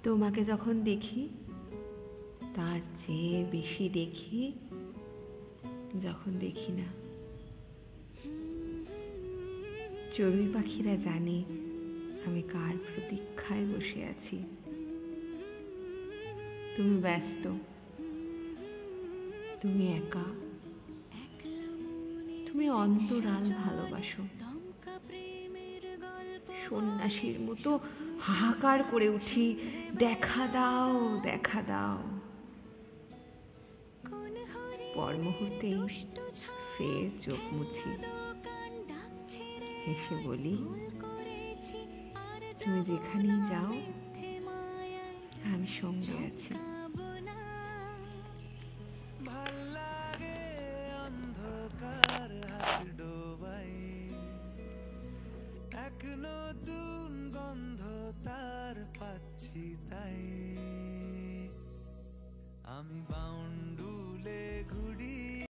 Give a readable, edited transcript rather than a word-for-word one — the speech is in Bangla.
তোমাকে যখন দেখি তার চেয়ে বেশি দেখি যখন দেখি না। চড়ুই পাখিরা জানে আমি কার প্রতীক্ষায় বসে আছি। তুমি ব্যস্ত, তুমি একা, তুমি অন্তরাল ভালোবাসো। সন্ন্যাসীর মতো হাহাকার করে উঠি, দেখা দাও, দেখা দাও। পর মুহূর্তেই ফের চোখ মুছি, হেসে বলি, তুমি যেখানেই যাও আমি সঙ্গে আছি। এক নতুন গন্ধ তার পাচ্ছি তাই আমি বাউন্ডুলে ঘুরে